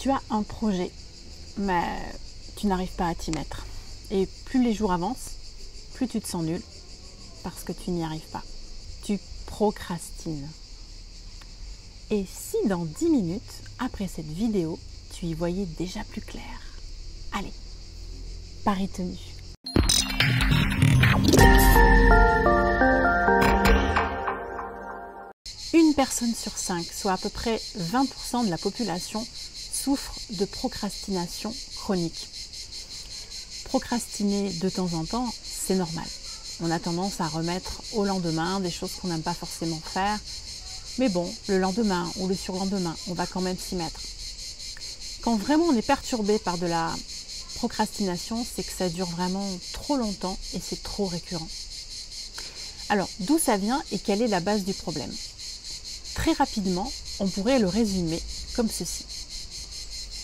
Tu as un projet, mais tu n'arrives pas à t'y mettre. Et plus les jours avancent, plus tu te sens nul parce que tu n'y arrives pas. Tu procrastines. Et si dans 10 minutes, après cette vidéo, tu y voyais déjà plus clair? Allez, pari tenu. Une personne sur 5, soit à peu près 20% de la population, souffre de procrastination chronique. Procrastiner de temps en temps, c'est normal. On a tendance à remettre au lendemain des choses qu'on n'aime pas forcément faire. Mais bon, le lendemain ou le surlendemain, on va quand même s'y mettre. Quand vraiment on est perturbé par de la procrastination, c'est que ça dure vraiment trop longtemps et c'est trop récurrent. Alors, d'où ça vient et quelle est la base du problème? Très rapidement, on pourrait le résumer comme ceci.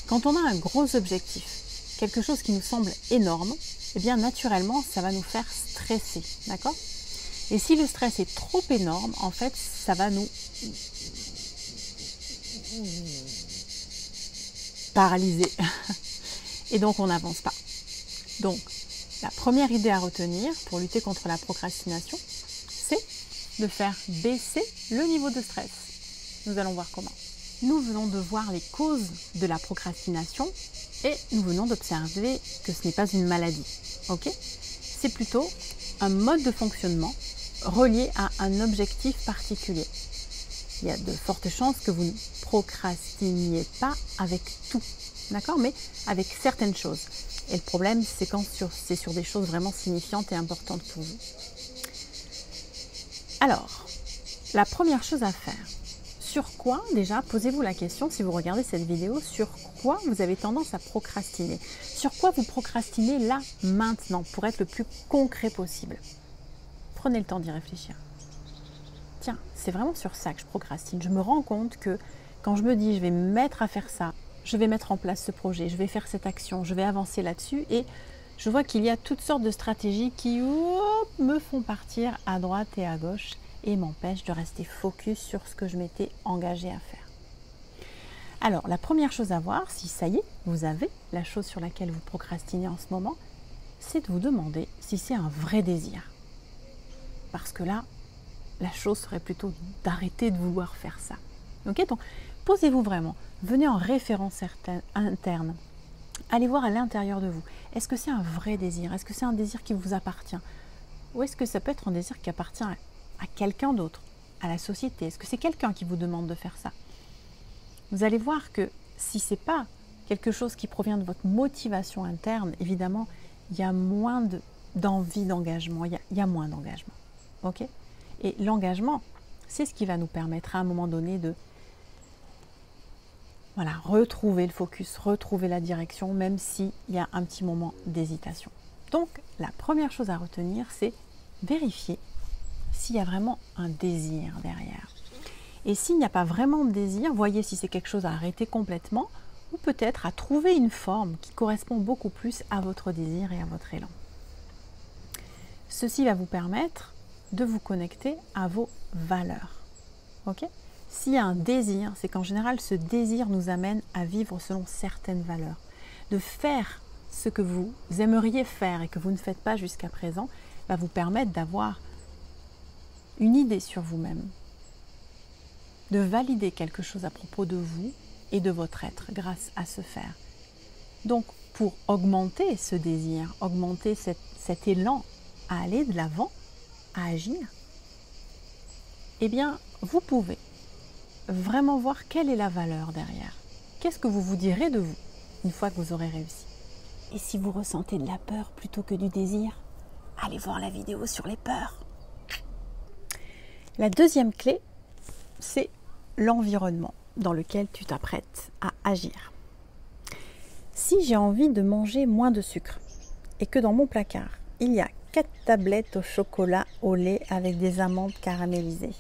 Quand on a un gros objectif, quelque chose qui nous semble énorme, eh bien naturellement, ça va nous faire stresser, d'accord? Et si le stress est trop énorme, en fait, ça va nous paralyser. Et donc, on n'avance pas. Donc, la première idée à retenir pour lutter contre la procrastination, c'est de faire baisser le niveau de stress. Nous allons voir comment. Nous venons de voir les causes de la procrastination et nous venons d'observer que ce n'est pas une maladie. Ok ? C'est plutôt un mode de fonctionnement relié à un objectif particulier. Il y a de fortes chances que vous ne procrastiniez pas avec tout, d'accord, mais avec certaines choses. Et le problème, c'est quand c'est sur des choses vraiment signifiantes et importantes pour vous. Alors, la première chose à faire, sur quoi, déjà, posez-vous la question, si vous regardez cette vidéo, sur quoi vous avez tendance à procrastiner? Sur quoi vous procrastinez là, maintenant, pour être le plus concret possible? Prenez le temps d'y réfléchir. Tiens, c'est vraiment sur ça que je procrastine. Je me rends compte que quand je me dis, je vais me mettre à faire ça, je vais mettre en place ce projet, je vais faire cette action, je vais avancer là-dessus, et je vois qu'il y a toutes sortes de stratégies qui me font partir à droite et à gauche, et m'empêche de rester focus sur ce que je m'étais engagée à faire. Alors, la première chose à voir, si ça y est, vous avez la chose sur laquelle vous procrastinez en ce moment, c'est de vous demander si c'est un vrai désir. Parce que là, la chose serait plutôt d'arrêter de vouloir faire ça. Ok, donc, posez-vous vraiment, venez en référence interne, allez voir à l'intérieur de vous. Est-ce que c'est un vrai désir? Est-ce que c'est un désir qui vous appartient? Ou est-ce que ça peut être un désir qui appartient à quelqu'un d'autre, à la société? Est-ce que c'est quelqu'un qui vous demande de faire ça? Vous allez voir que si ce n'est pas quelque chose qui provient de votre motivation interne, évidemment, il y a moins d'envie d'engagement, il y a moins d'engagement. Okay? Et l'engagement, c'est ce qui va nous permettre à un moment donné de retrouver le focus, retrouver la direction, même s'il y a un petit moment d'hésitation. Donc, la première chose à retenir, c'est vérifier s'il y a vraiment un désir derrière. Et s'il n'y a pas vraiment de désir, voyez si c'est quelque chose à arrêter complètement ou peut-être à trouver une forme qui correspond beaucoup plus à votre désir et à votre élan. Ceci va vous permettre de vous connecter à vos valeurs. Ok ? S'il y a un désir, c'est qu'en général, ce désir nous amène à vivre selon certaines valeurs. De faire ce que vous aimeriez faire et que vous ne faites pas jusqu'à présent va vous permettre d'avoir une idée sur vous-même, de valider quelque chose à propos de vous et de votre être grâce à ce faire. Donc, pour augmenter ce désir, augmenter cet élan à aller de l'avant, à agir, eh bien, vous pouvez vraiment voir quelle est la valeur derrière. Qu'est-ce que vous vous direz de vous une fois que vous aurez réussi? Et si vous ressentez de la peur plutôt que du désir, allez voir la vidéo sur les peurs. La deuxième clé, c'est l'environnement dans lequel tu t'apprêtes à agir. Si j'ai envie de manger moins de sucre et que dans mon placard, il y a 4 tablettes au chocolat au lait avec des amandes caramélisées,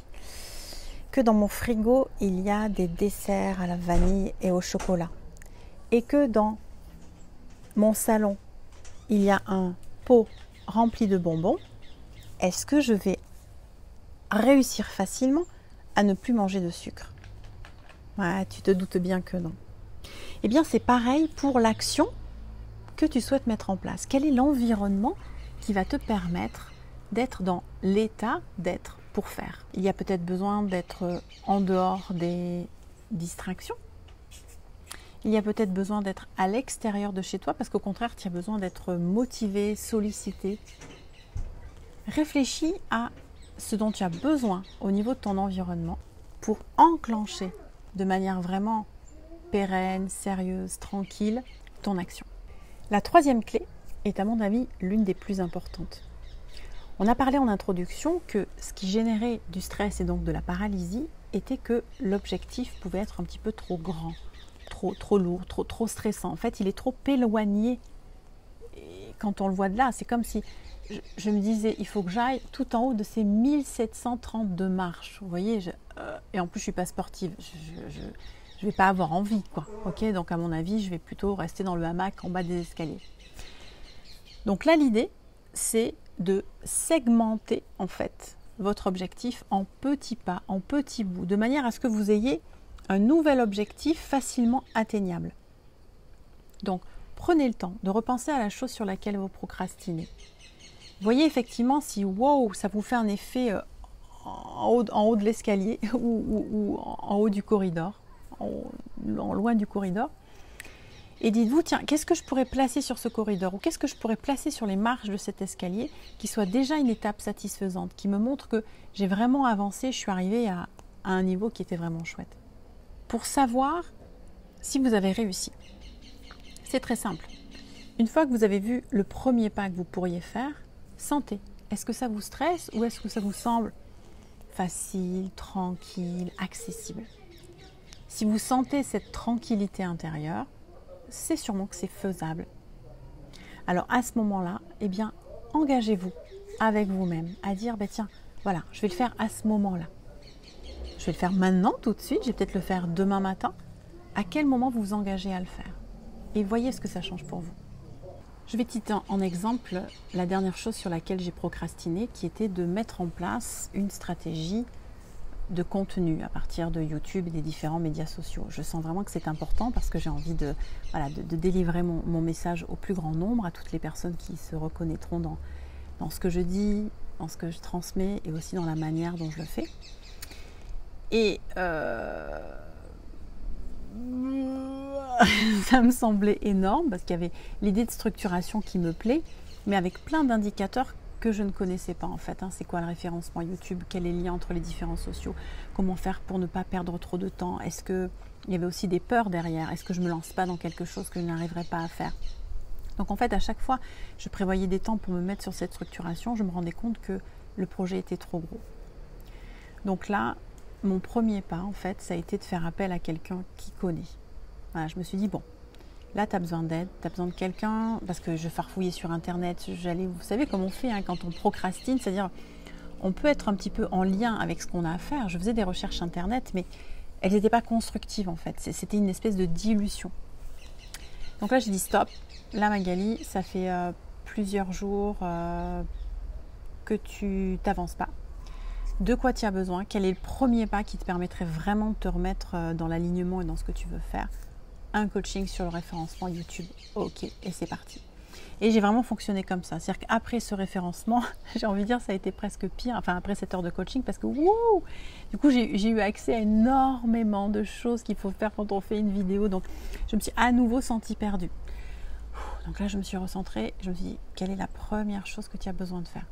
que dans mon frigo, il y a des desserts à la vanille et au chocolat, et que dans mon salon, il y a un pot rempli de bonbons, est-ce que je vais réussir facilement à ne plus manger de sucre? Ouais, tu te doutes bien que non. Eh bien, c'est pareil pour l'action que tu souhaites mettre en place. Quel est l'environnement qui va te permettre d'être dans l'état d'être pour faire? Il y a peut-être besoin d'être en dehors des distractions. Il y a peut-être besoin d'être à l'extérieur de chez toi parce qu'au contraire, tu as besoin d'être motivé, sollicité. Réfléchis à ce dont tu as besoin au niveau de ton environnement pour enclencher de manière vraiment pérenne, sérieuse, tranquille ton action. La troisième clé est à mon avis l'une des plus importantes. On a parlé en introduction que ce qui générait du stress et donc de la paralysie était que l'objectif pouvait être un petit peu trop grand, trop lourd, trop stressant. En fait, il est trop éloigné. Et quand on le voit de là, c'est comme si je me disais, il faut que j'aille tout en haut de ces 1732 marches. Vous voyez, et en plus, je ne suis pas sportive. Je ne vais pas avoir envie, quoi. Ok, donc à mon avis, je vais plutôt rester dans le hamac en bas des escaliers. Donc là, l'idée, c'est de segmenter en fait votre objectif en petits pas, en petits bouts, de manière à ce que vous ayez un nouvel objectif facilement atteignable. Donc, prenez le temps de repenser à la chose sur laquelle vous procrastinez. Voyez effectivement si wow, ça vous fait un effet en haut de l'escalier ou en haut du corridor, en loin du corridor. Et dites-vous, tiens, qu'est-ce que je pourrais placer sur ce corridor ou qu'est-ce que je pourrais placer sur les marches de cet escalier qui soit déjà une étape satisfaisante, qui me montre que j'ai vraiment avancé, je suis arrivée à un niveau qui était vraiment chouette. Pour savoir si vous avez réussi, c'est très simple. Une fois que vous avez vu le premier pas que vous pourriez faire, sentez. Est-ce que ça vous stresse ou est-ce que ça vous semble facile, tranquille, accessible? Si vous sentez cette tranquillité intérieure, c'est sûrement que c'est faisable. Alors à ce moment-là, eh bien, engagez-vous avec vous-même à dire, tiens, voilà, je vais le faire à ce moment-là. Je vais le faire maintenant, tout de suite, je vais peut-être le faire demain matin. À quel moment vous vous engagez à le faire? Et voyez ce que ça change pour vous. Je vais citer en exemple la dernière chose sur laquelle j'ai procrastiné, qui était de mettre en place une stratégie de contenu à partir de YouTube et des différents médias sociaux. Je sens vraiment que c'est important parce que j'ai envie de délivrer mon message au plus grand nombre, à toutes les personnes qui se reconnaîtront dans ce que je dis, dans ce que je transmets et aussi dans la manière dont je le fais. Et ça me semblait énorme parce qu'il y avait l'idée de structuration qui me plaît, mais avec plein d'indicateurs que je ne connaissais pas en fait. C'est quoi le référencement YouTube? Quel est le lien entre les différents sociaux? Comment faire pour ne pas perdre trop de temps? Est-ce qu'il y avait aussi des peurs derrière? Est-ce que je ne me lance pas dans quelque chose que je n'arriverai pas à faire? Donc en fait, à chaque fois, je prévoyais des temps pour me mettre sur cette structuration. Je me rendais compte que le projet était trop gros. Donc là, mon premier pas, en fait, ça a été de faire appel à quelqu'un qui connaît. Voilà, je me suis dit, bon, là, tu as besoin d'aide, tu as besoin de quelqu'un, parce que je farfouillais sur Internet, vous savez comment on fait quand on procrastine, c'est-à-dire on peut être un petit peu en lien avec ce qu'on a à faire. Je faisais des recherches Internet, mais elles n'étaient pas constructives en fait, c'était une espèce de dilution. Donc là, j'ai dit stop, là Magali, ça fait plusieurs jours que tu t'avances pas. De quoi tu as besoin? Quel est le premier pas qui te permettrait vraiment de te remettre dans l'alignement et dans ce que tu veux faire? Un coaching sur le référencement YouTube. Ok, et c'est parti. Et j'ai vraiment fonctionné comme ça. C'est-à-dire qu'après ce référencement, j'ai envie de dire ça a été presque pire, enfin après cette heure de coaching, parce que wouh, du coup j'ai eu accès à énormément de choses qu'il faut faire quand on fait une vidéo. Donc je me suis à nouveau sentie perdue. Donc là je me suis recentrée, je me suis dit quelle est la première chose que tu as besoin de faire?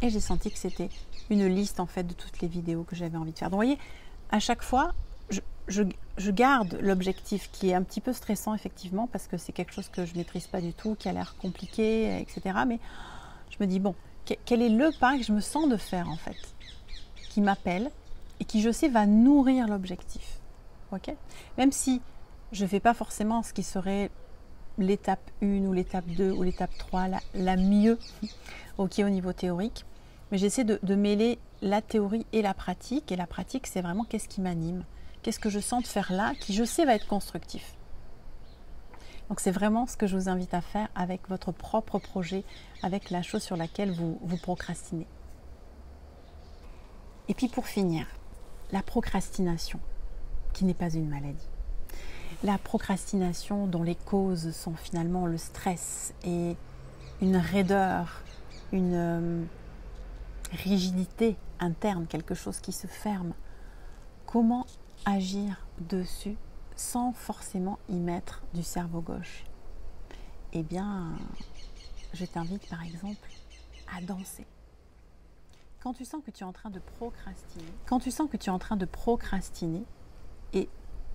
Et j'ai senti que c'était une liste en fait de toutes les vidéos que j'avais envie de faire. Donc vous voyez, à chaque fois, je garde l'objectif qui est un petit peu stressant effectivement parce que c'est quelque chose que je ne maîtrise pas du tout, qui a l'air compliqué, etc. Mais je me dis bon, quel est le pas que je me sens de faire en fait, qui m'appelle et qui je sais va nourrir l'objectif. Ok? Même si je ne fais pas forcément ce qui serait l'étape 1 ou l'étape 2 ou l'étape 3 la mieux ok, au niveau théorique, mais j'essaie de mêler la théorie et la pratique. Et la pratique, c'est vraiment qu'est-ce qui m'anime, qu'est-ce que je sens de faire là, qui je sais va être constructif. Donc c'est vraiment ce que je vous invite à faire avec votre propre projet, avec la chose sur laquelle vous procrastinez. Et puis pour finir, la procrastination, qui n'est pas une maladie. La procrastination dont les causes sont finalement le stress et une raideur, une rigidité interne, quelque chose qui se ferme. Comment agir dessus sans forcément y mettre du cerveau gauche? Eh bien, je t'invite par exemple à danser. Quand tu sens que tu es en train de procrastiner, et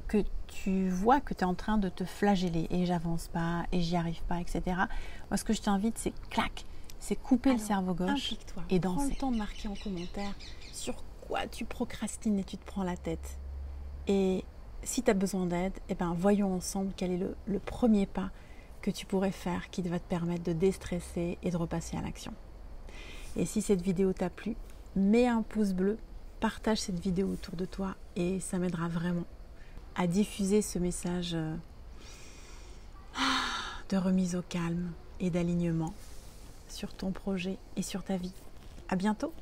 que tu vois que tu es en train de te flageller et j'avance pas et j'y arrive pas, etc. Moi, ce que je t'invite, c'est clac, c'est couper le cerveau gauche et danser. Prends le temps de marquer en commentaire sur quoi tu procrastines et tu te prends la tête. Et si tu as besoin d'aide, eh ben, voyons ensemble quel est le premier pas que tu pourrais faire qui va te permettre de déstresser et de repasser à l'action. Et si cette vidéo t'a plu, mets un pouce bleu, partage cette vidéo autour de toi et ça m'aidera vraiment à diffuser ce message de remise au calme et d'alignement sur ton projet et sur ta vie. À bientôt!